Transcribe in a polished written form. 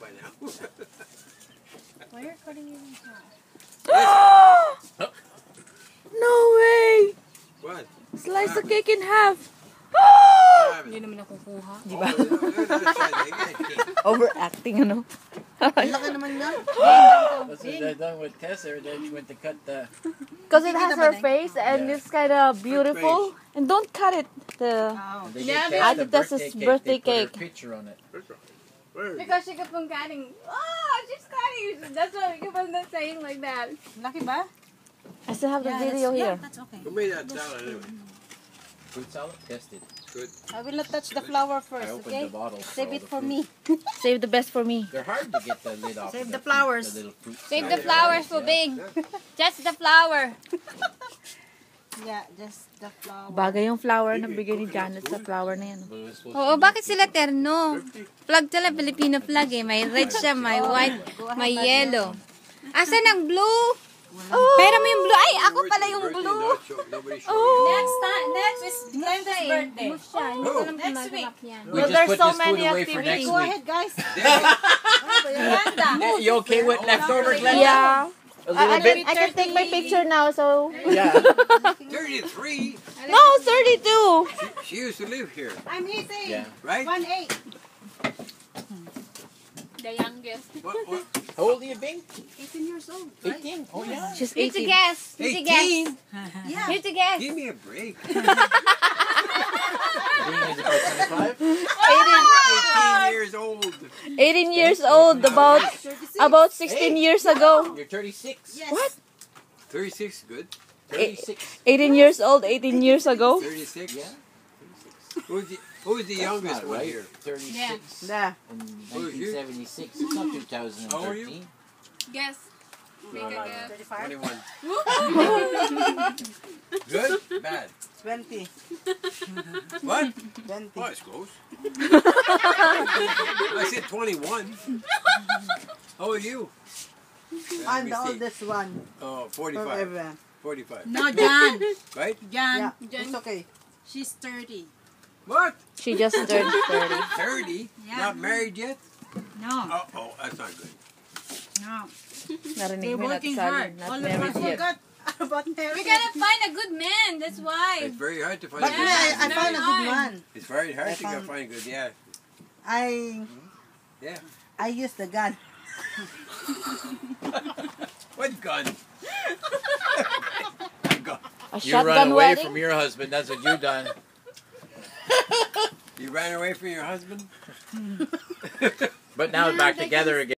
by now. Why are you cutting it in half? No way! What? Slice the cake in half. Hindi naman nakukuha. Di ba? Overacting, ano? Ang laki naman yan. That's what they've done with Tessa. Then she went to cut the. Because it has her face and it's kind of beautiful. And don't cut it. The Oh. They Yeah, gave I Tess think the that's his birthday birthday cake. They cake. put her picture on it. Because she kept on cutting. Oh, she's cutting. That's why she was not saying like that. Laki ba? I still have the Yeah, video that's, here. Yeah, that's okay. Who made that salad anyway? Fruit salad? Tested. Good. I will not touch the flour I first, opened okay? the bottle. Save all it the for fruit. me. Save the best for me. They're hard to get the lid off. Save of the flowers. The little fruit Save the salad. flowers for Yeah. Bing. Just the flower. Yeah, just the flour. Bagay yung flower na bigay ni Janet sa flower na yan. But it was supposed Oo, to be bakit sila terno? Flag sila, Filipino flag eh. May red siya, may white, may yellow. Asan ang blue? Pero may yung blue. Ay, ako pala yung blue. Next is Glenda's birthday. Hindi ko alam kung Next week. masarap yan. We Well, just there's put so this food many away for next activities. Go week. ahead, guys. Hey, you okay with leftover, Glenda? Yeah. A little bit? I can take my picture now, so... Yeah. 33? No, 32! She used to live here, I'm eating. Yeah. right? 1-8. The youngest. What? How old are you, Bing? 18 years old. 18? Oh, yeah. She's Here's a 18. guess. Here's a guess. 18? Yeah. Here's a guess. Give me a break. Bing is about 25? 18 years old. 18 years old, about 16 years ago. You're 36. Yes. What? 36, good. 36. 18 years old, 18 years ago. 36? Yeah. Who's the youngest Not one right. here? 36 Yeah. in Who's you? 1976. It's not 2013. How old are you? Guess. Make a guess. 35. 21. Good? Bad? 20. What? 20. Oh, it's close. I said 21. How old are you? Let I'm me the see. oldest one. Oh, 45. Forever. 45. No, Jan. Right? Yeah, Jan. it's okay. She's 30. What? She just turned 30. 30? Yeah. Not married yet? No, Oh, that's not good. no. Narinig They're mo na working Sally, hard. not All of married us yet. Forgot about marriage. We gotta find a good man. That's why. It's very hard to find But a me, good I man. found a good man. It's very hard I to found- find a good, yeah. Yeah. I use the gun. What gun? Gun. A You run shotgun away wedding? from your husband. That's what you've done. You ran away from your husband? But now back together again.